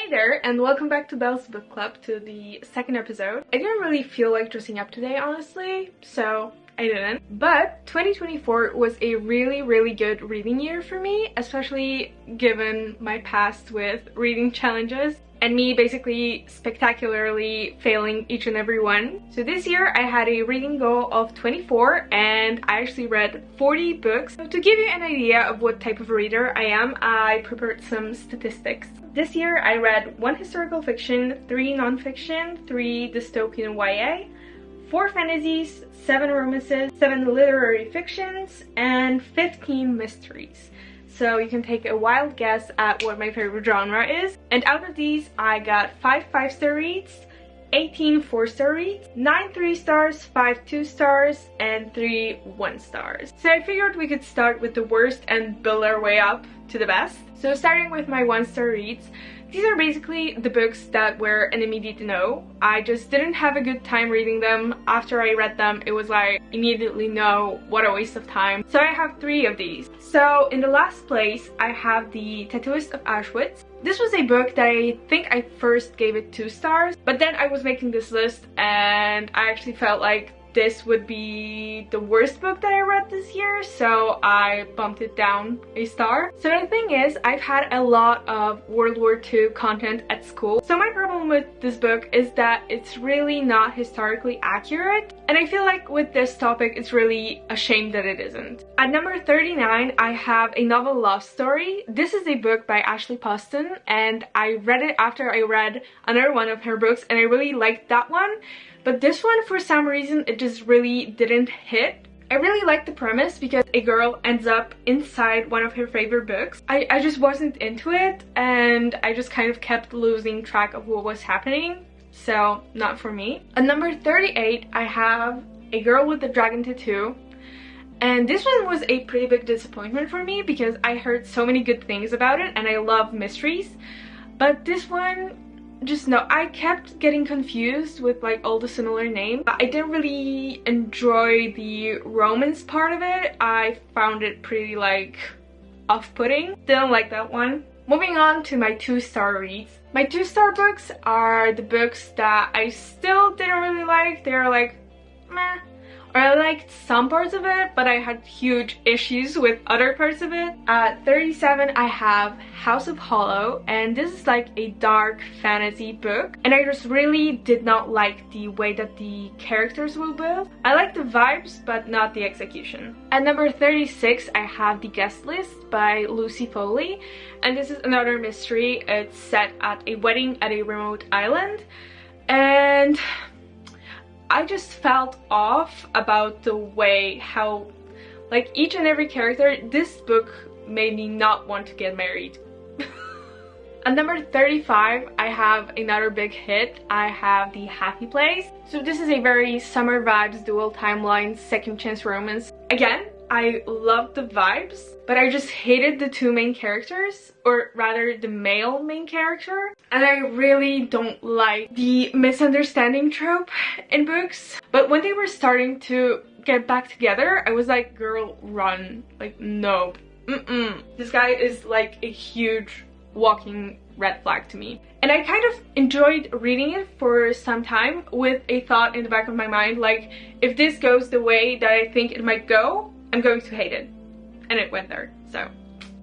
Hey there, and welcome back to Belle's Book Club, to the second episode. I didn't really feel like dressing up today, honestly, so I didn't. But 2024 was a really good reading year for me, especially given my past with reading challenges and me basically spectacularly failing each and every one. So this year I had a reading goal of 24 and I actually read 40 books. So to give you an idea of what type of reader I am, I prepared some statistics. This year I read 1 historical fiction, 3 non-fiction, 3 dystopian YA, 4 fantasies, 7 romances, 7 literary fictions, and 15 mysteries. So you can take a wild guess at what my favorite genre is. And out of these, I got 5 5-star reads, 18 4-star reads, 9 3-stars, 5 2-stars, and 3 1-stars. So I figured we could start with the worst and build our way up to the best. So starting with my 1-star reads, these are basically the books that were an immediate no. I just didn't have a good time reading them. After I read them, it was like, immediately no, what a waste of time. So I have 3 of these. So in the last place, I have The Tattooist of Auschwitz. This was a book that I think I first gave it 2 stars, but then I was making this list and I actually felt like this would be the worst book that I read this year, so I bumped it down a star. So the thing is, I've had a lot of World War II content at school. So my problem with this book is that it's really not historically accurate. And I feel like with this topic, it's really a shame that it isn't. At number 39, I have A Novel Love Story. This is a book by Ashley Poston, and I read it after I read another one of her books, and I really liked that one. But this one, for some reason, it just really didn't hit. I really liked the premise because a girl ends up inside one of her favorite books. I just wasn't into it, and I just kind of kept losing track of what was happening. So, not for me. At number 38, I have A Girl with a Dragon Tattoo. And this one was a pretty big disappointment for me because I heard so many good things about it and I love mysteries. But this one, just no, I kept getting confused with like all the similar names. I didn't really enjoy the romance part of it. I found it pretty like off-putting. Didn't like that one. Moving on to my 2-star reads. My 2-star books are the books that I still didn't really like. They're like meh. Or I liked some parts of it, but I had huge issues with other parts of it. At 37, I have House of Hollow, and this is like a dark fantasy book. And I just really did not like the way that the characters were built. I like the vibes, but not the execution. At number 36, I have The Guest List by Lucy Foley. And this is another mystery. It's set at a wedding at a remote island. And I just felt off about the way how, like, each and every character, this book made me not want to get married. At number 35, I have another big hit. I have The Happy Place. So this is a very summer vibes, dual timeline, second chance romance. Again, I loved the vibes, but I just hated the 2 main characters, or rather the male main character. And I really don't like the misunderstanding trope in books. But when they were starting to get back together, I was like, girl, run. Like, no. This guy is like a huge walking red flag to me. And I kind of enjoyed reading it for some time with a thought in the back of my mind, like, if this goes the way that I think it might go, I'm going to hate it. And it went there, so.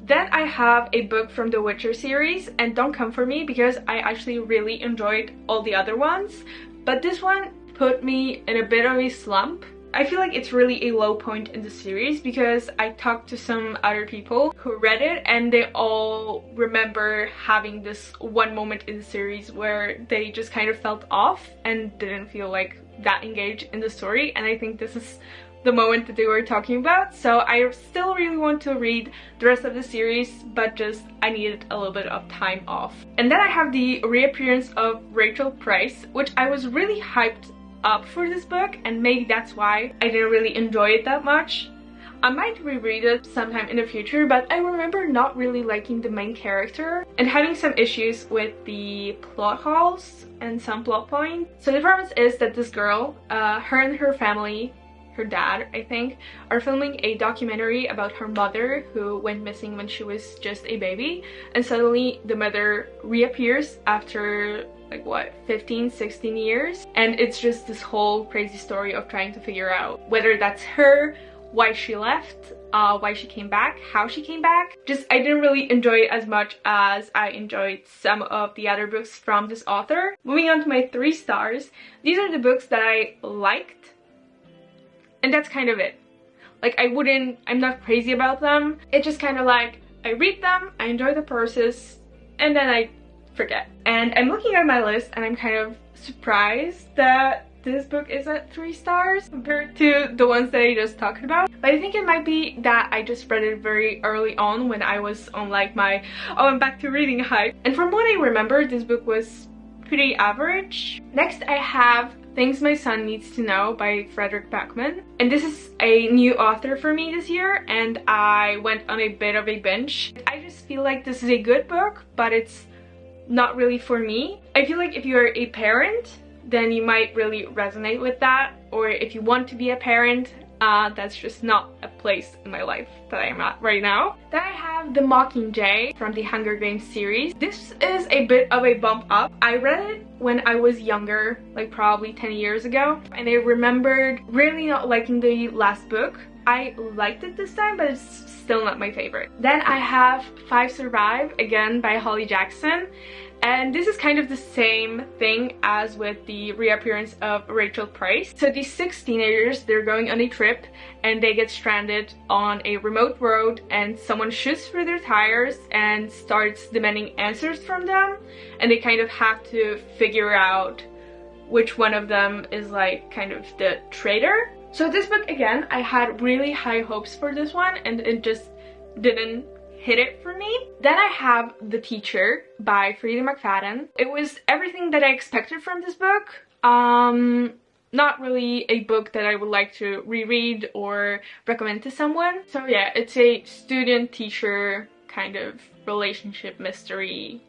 Then I have a book from the Witcher series, and don't come for me because I actually really enjoyed all the other ones. But this one put me in a bit of a slump. I feel like it's really a low point in the series because I talked to some other people who read it and they all remember having this one moment in the series where they just kind of felt off and didn't feel like that engaged in the story. And I think this is the moment that they were talking about. So I still really want to read the rest of the series, but just I needed a little bit of time off. And then I have the reappearance of Rachel Price, which I was really hyped up for this book, and maybe that's why I didn't really enjoy it that much. I might reread it sometime in the future, but I remember not really liking the main character and having some issues with the plot holes and some plot points. So the premise is that this girl, her and her family her dad, I think, are filming a documentary about her mother who went missing when she was just a baby, and suddenly the mother reappears after like what, 15-16 years, and it's just this whole crazy story of trying to figure out whether that's her, why she left, why she came back, how she came back. Just, I didn't really enjoy it as much as I enjoyed some of the other books from this author. Moving on to my 3 stars, these are the books that I liked, and that's kind of it. Like, I'm not crazy about them. It's just kind of like, I read them, I enjoy the process, and then I forget. And I'm looking at my list and I'm kind of surprised that this book is at 3 stars compared to the ones that I just talked about. But I think it might be that I just read it very early on when I was on like my, oh, I'm back to reading hype. And from what I remember, this book was pretty average. Next I have Things My Son Needs to Know by Frederick Backman. And this is a new author for me this year, and I went on a bit of a binge. I just feel like this is a good book, but it's not really for me. I feel like if you're a parent, then you might really resonate with that, or if you want to be a parent, that's just not a place in my life that I'm at right now. Then I have The Mockingjay from the Hunger Games series. This is a bit of a bump up. I read it when I was younger, like probably 10 years ago, and I remembered really not liking the last book. I liked it this time, but it's still not my favorite. Then I have Five Survive, again by Holly Jackson. And this is kind of the same thing as with the reappearance of Rachel Price. So these 6 teenagers, they're going on a trip and they get stranded on a remote road, and someone shoots through their tires and starts demanding answers from them. And they kind of have to figure out which one of them is like kind of the traitor. So this book, again, I had really high hopes for this one and it just didn't hit it for me. Then I have The Teacher by Frida McFadden. It was everything that I expected from this book. Not really a book that I would like to reread or recommend to someone. So yeah, it's a student-teacher kind of relationship mystery.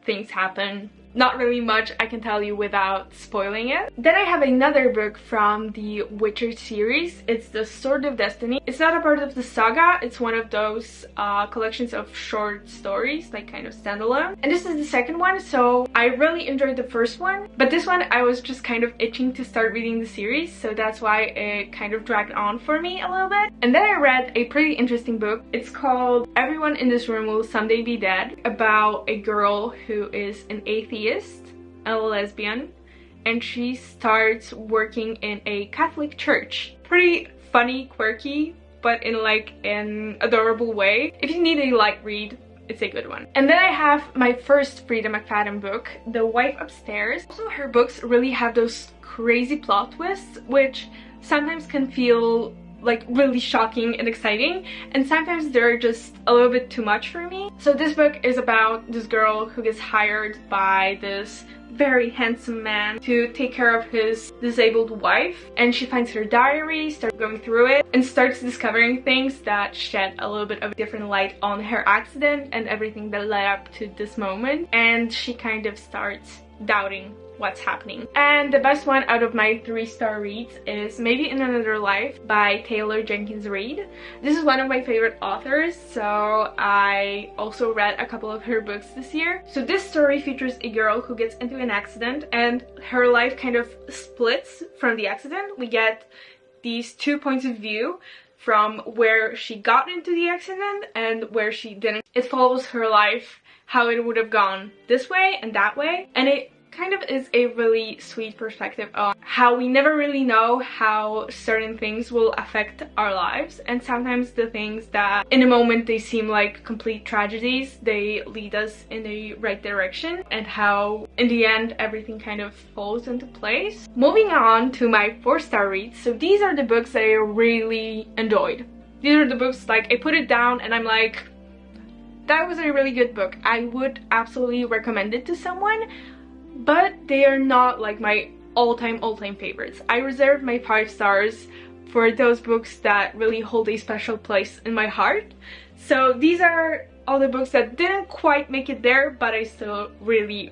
Things happen. Not really much I can tell you without spoiling it. Then I have another book from the Witcher series. It's The Sword of Destiny. It's not a part of the saga. It's one of those collections of short stories, like kind of standalone. And this is the second one, so I really enjoyed the first one. But this one I was just kind of itching to start reading the series, so that's why it kind of dragged on for me a little bit. And then I read a pretty interesting book. It's called Everyone in This Room Will Someday Be Dead, about a girl who is an atheist, a lesbian, and she starts working in a Catholic church. Pretty funny, quirky, but in like an adorable way. If you need a light read, it's a good one. And then I have my first Frida McFadden book, The Wife Upstairs. Also, her books really have those crazy plot twists, which sometimes can feel like really shocking and exciting, and sometimes they're just a little bit too much for me. So this book is about this girl who gets hired by this very handsome man to take care of his disabled wife, and she finds her diary, starts going through it, and starts discovering things that shed a little bit of a different light on her accident and everything that led up to this moment, and she kind of starts doubting what's happening. And the best one out of my 3-star reads is Maybe in Another Life by Taylor Jenkins Reid. This is one of my favorite authors, so I also read a couple of her books this year. So this story features a girl who gets into an accident and her life kind of splits from the accident. We get these 2 points of view from where she got into the accident and where she didn't. It follows her life, how it would have gone this way and that way, and it kind of is a really sweet perspective on how we never really know how certain things will affect our lives, and sometimes the things that in a moment they seem like complete tragedies, they lead us in the right direction, and how in the end everything kind of falls into place. Moving on to my 4-star reads. So these are the books that I really enjoyed. These are the books like I put it down and I'm like, that was a really good book. I would absolutely recommend it to someone, but they are not like my all-time favorites. I reserve my 5 stars for those books that really hold a special place in my heart. So these are all the books that didn't quite make it there, but I still really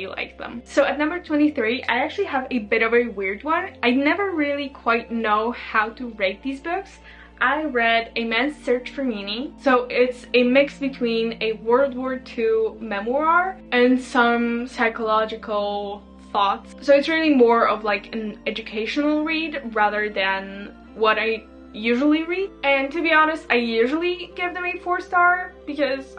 like them. So at number 23, I actually have a bit of a weird one. I never really quite know how to rate these books. I read A Man's Search for Meaning. So it's a mix between a World War II memoir and some psychological thoughts. So it's really more of like an educational read rather than what I usually read. And to be honest, I usually give them a 4-star because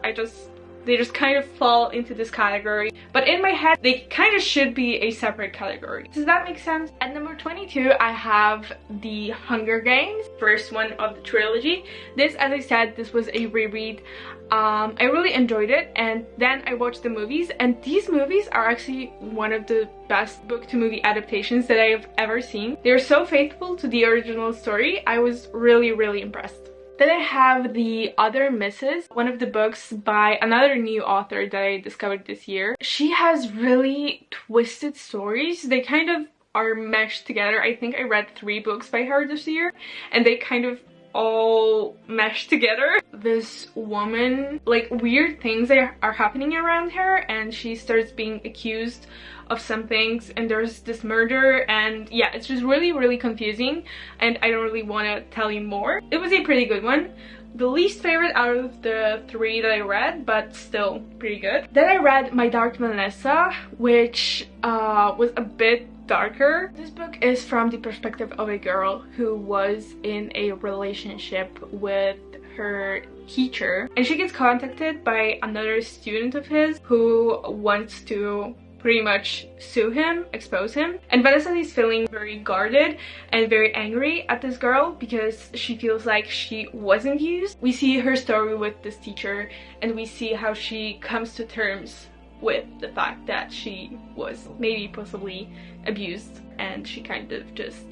they just kind of fall into this category. But in my head, they kind of should be a separate category. Does that make sense? At number 22, I have The Hunger Games, first one of the trilogy. This, as I said, this was a reread. I really enjoyed it, and then I watched the movies, and these movies are actually one of the best book-to-movie adaptations that I have ever seen. They're so faithful to the original story. I was really impressed. Then I have The Other Misses, one of the books by another new author that I discovered this year. She has really twisted stories. They kind of are meshed together. I think I read 3 books by her this year, and they kind of all meshed together. This woman, like, weird things are happening around her, and she starts being accused of some things, and there's this murder, and yeah, it's just really confusing, and I don't really want to tell you more. It was a pretty good one. The least favorite out of the 3 that I read, but still pretty good. Then I read My Dark Vanessa, which was a bit darker. This book is from the perspective of a girl who was in a relationship with her teacher, and she gets contacted by another student of his who wants to pretty much sue him, expose him. And Vanessa is feeling very guarded and very angry at this girl because she feels like she wasn't used. We see her story with this teacher, and we see how she comes to terms with the fact that she was maybe possibly abused, and she kind of just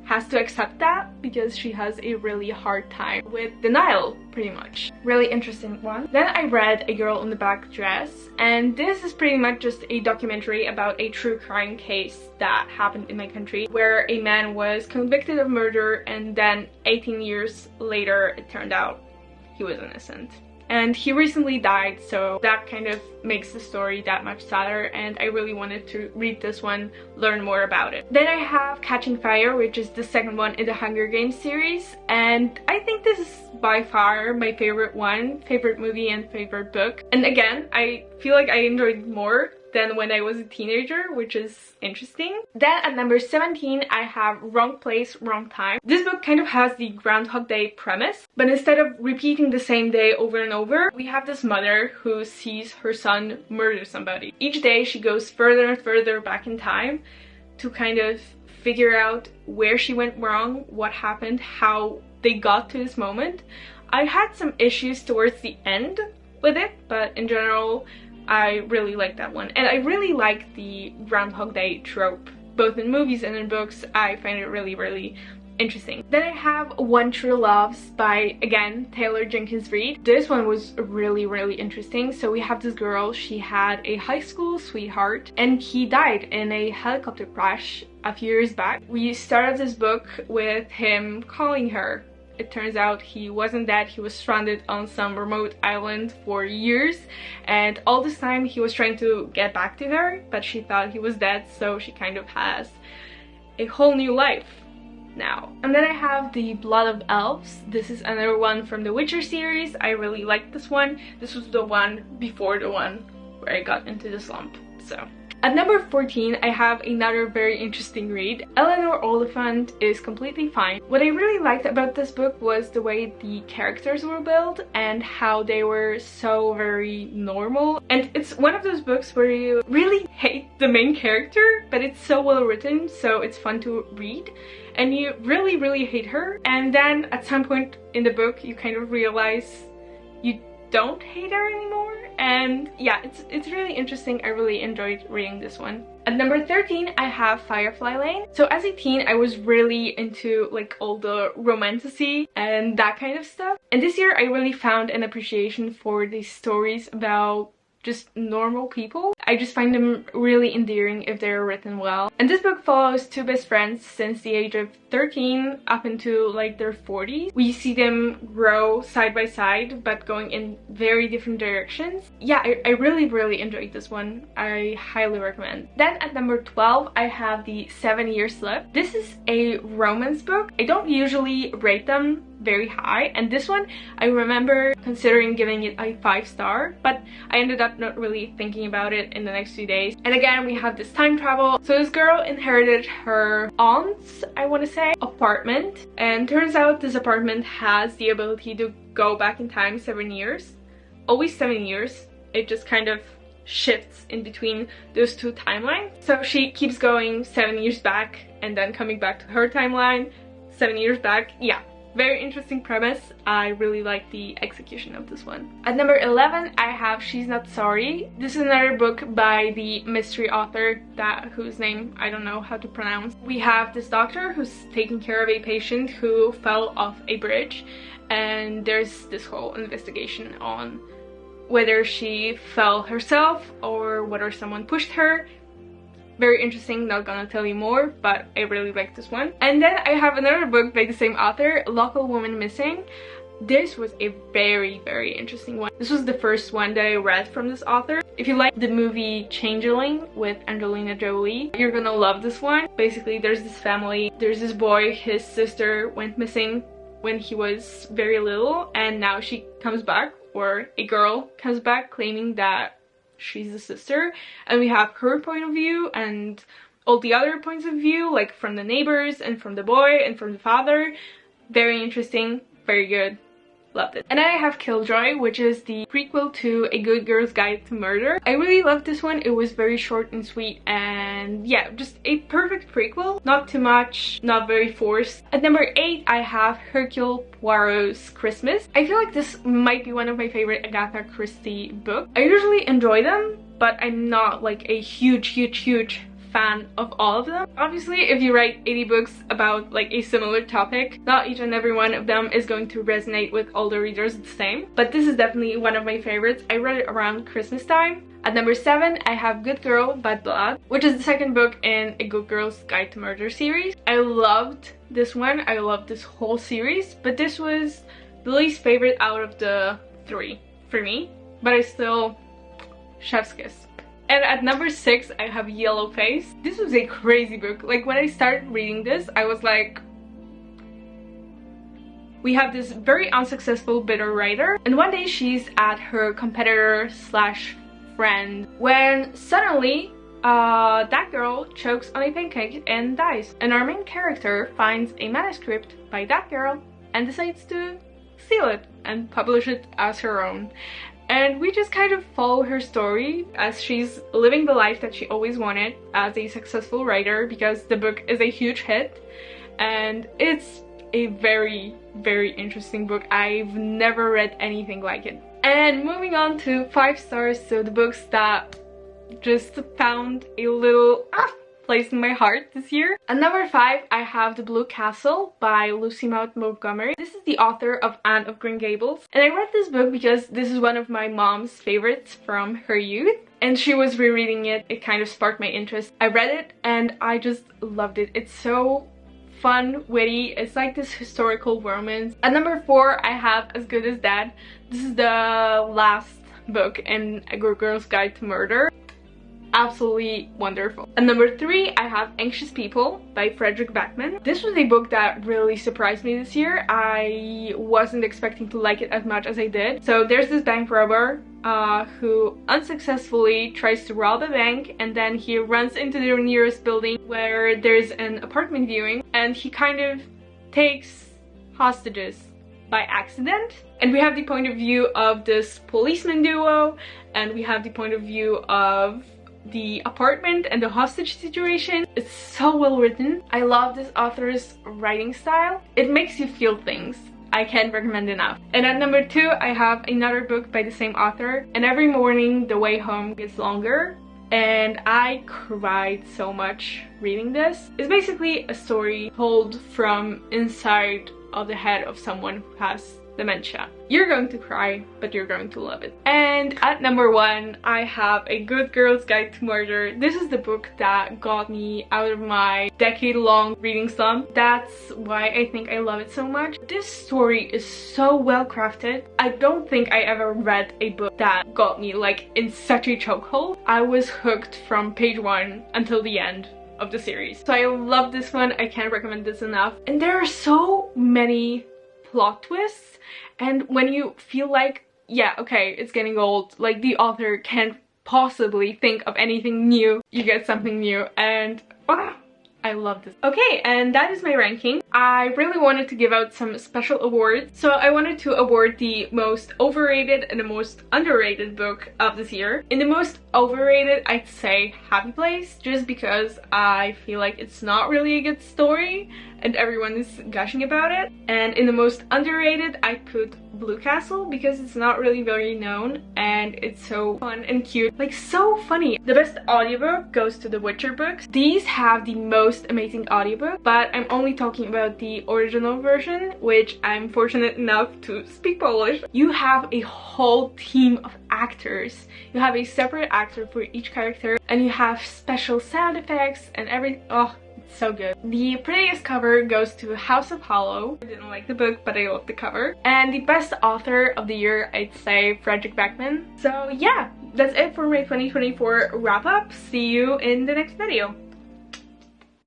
has to accept that because she has a really hard time with denial, pretty much. Really interesting one. Then I read A Girl in the Black Dress, and this is pretty much just a documentary about a true crime case that happened in my country where a man was convicted of murder, and then 18 years later it turned out he was innocent. And he recently died, so that kind of makes the story that much sadder, and I really wanted to read this one, learn more about it. Then I have Catching Fire, which is the second one in the Hunger Games series, and I think this is by far my favorite one, favorite movie and favorite book. And again, I feel like I enjoyed it more than when I was a teenager, which is interesting. Then at number 17, I have Wrong Place, Wrong Time. This book kind of has the Groundhog Day premise, but instead of repeating the same day over and over, we have this mother who sees her son murder somebody. Each day she goes further and further back in time to kind of figure out where she went wrong, what happened, how they got to this moment. I had some issues towards the end with it, but in general, I really like that one. And I really like the Groundhog Day trope, both in movies and in books. I find it really interesting. Then I have One True Loves by, again, Taylor Jenkins Reid. This one was really interesting. So we have this girl, she had a high school sweetheart, and he died in a helicopter crash a few years back. We started this book with him calling her. It turns out he wasn't dead, he was stranded on some remote island for years, and all this time he was trying to get back to her, but she thought he was dead, so she kind of has a whole new life now. And then I have The Blood of Elves. This is another one from the Witcher series. I really liked this one. This was the one before the one where I got into the slump, so. At number 14, I have another very interesting read. Eleanor Oliphant is completely fine. What I really liked about this book was the way the characters were built and how they were so very normal. And it's one of those books where you really hate the main character, but it's so well written, so it's fun to read. And you really hate her. And then at some point in the book, you kind of realize you don't hate her anymore, and yeah, it's really interesting. I really enjoyed reading this one. At number 13, I have Firefly Lane. So as a teen, I was really into like all the romantasy and that kind of stuff, and this year I really found an appreciation for these stories about just normal people. I just find them really endearing if they're written well. And this book follows two best friends since the age of 13 up into like their 40s. We see them grow side by side but going in very different directions. Yeah, I really enjoyed this one. I highly recommend. Then at number 12 I have the 7 Years Slip. This is a romance book. I don't usually rate them very high, and this one I remember considering giving it a 5-star, but I ended up not really thinking about it in the next few days. And again, we have this time travel. So this girl inherited her aunt's, I want to say, apartment, and turns out this apartment has the ability to go back in time 7 years. Always 7 years. It just kind of shifts in between those two timelines. So she keeps going 7 years back and then coming back to her timeline 7 years back. Yeah, very interesting premise. I really like the execution of this one. At number 11 I have She's Not Sorry. This is another book by the mystery author whose name I don't know how to pronounce. We have this doctor who's taking care of a patient who fell off a bridge, and there's this whole investigation on whether she fell herself or whether someone pushed her. Very interesting, not gonna tell you more, but I really like this one. And then I have another book by the same author, Local Woman Missing. This was a very interesting one. This was the first one that I read from this author. If you like the movie Changeling with Angelina Jolie, you're gonna love this one. Basically, there's this family, there's this boy, his sister went missing when he was very little, and now she comes back, or a girl comes back claiming that she's the sister, and we have her point of view and all the other points of view, like from the neighbors and from the boy and from the father. Very interesting, very good, loved it. And then I have Killjoy, which is the prequel to A Good Girl's Guide to Murder. I really loved this one. It was very short and sweet, and yeah, just a perfect prequel. Not too much, not very forced. At number 8 I have Hercule Poirot's Christmas. I feel like this might be one of my favorite Agatha Christie books. I usually enjoy them, but I'm not like a huge fan of all of them. Obviously, if you write 80 books about like a similar topic, not each and every one of them is going to resonate with all the readers the same, but this is definitely one of my favorites. I read it around Christmas time. At number 7 I have Good Girl, Bad Blood, which is the second book in A Good Girl's Guide to Murder series. I loved this one. I loved this whole series, but this was the least favorite out of the 3 for me, but I still chef's kiss. And at number 6 I have Yellow Face. This was a crazy book. Like, when I started reading this, I was like, we have this very unsuccessful bitter writer, and one day she's at her competitor slash friend when suddenly that girl chokes on a pancake and dies, and our main character finds a manuscript by that girl and decides to steal it and publish it as her own. And we just kind of follow her story as she's living the life that she always wanted as a successful writer, because the book is a huge hit and it's a very interesting book. I've never read anything like it. And moving on to 5 stars, so the books that just found a little place in my heart this year. At number 5 I have The Blue Castle by Lucy Maud Montgomery. This is the author of Anne of Green Gables, and I read this book because this is one of my mom's favorites from her youth, and she was rereading it. It kind of sparked my interest. I read it and I just loved it. It's so fun, witty. It's like this historical romance. At number 4 I have As Good as Dead. This is the last book in A Good Girl's Guide to Murder. Absolutely wonderful. At number 3 I have Anxious People by Frederick Backman. This was a book that really surprised me this year. I wasn't expecting to like it as much as I did. So there's this bank robber who unsuccessfully tries to rob a bank, and then he runs into the nearest building where there's an apartment viewing, and he kind of takes hostages by accident. And we have the point of view of this policeman duo, and we have the point of view of the apartment and the hostage situation. It's so well written. I love this author's writing style. It makes you feel things. I can't recommend enough. And at number 2 I have another book by the same author, And Every Morning the Way Home Gets Longer. And I cried so much reading this. It's basically a story told from inside of the head of someone who has Dementia. You're going to cry, but you're going to love it. And at number 1, I have A Good Girl's Guide to Murder. This is the book that got me out of my decade-long reading slump. That's why I think I love it so much. This story is so well crafted. I don't think I ever read a book that got me like in such a chokehold. I was hooked from page 1 until the end of the series. So I love this one. I can't recommend this enough. And there are so many plot twists, and when you feel like, yeah, okay, it's getting old, like the author can't possibly think of anything new, you get something new, and I love this. Okay, and that is my ranking. I really wanted to give out some special awards. So I wanted to award the most overrated and the most underrated book of this year. In the most overrated, I'd say Happy Place, just because I feel like it's not really a good story and everyone is gushing about it. And in the most underrated, I put Blue Castle, because it's not really very known and it's so fun and cute, like so funny. The best audiobook goes to the Witcher books. These have the most amazing audiobook, but I'm only talking about the original version, which I'm fortunate enough to speak Polish. You have a whole team of actors. You have a separate actor for each character, and you have special sound effects and everything. Oh, it's so good. The prettiest cover goes to House of Hollow. I didn't like the book, but I love the cover. And the best author of the year, I'd say Frederick Backman. So yeah, that's it for my 2024 wrap up. See you in the next video.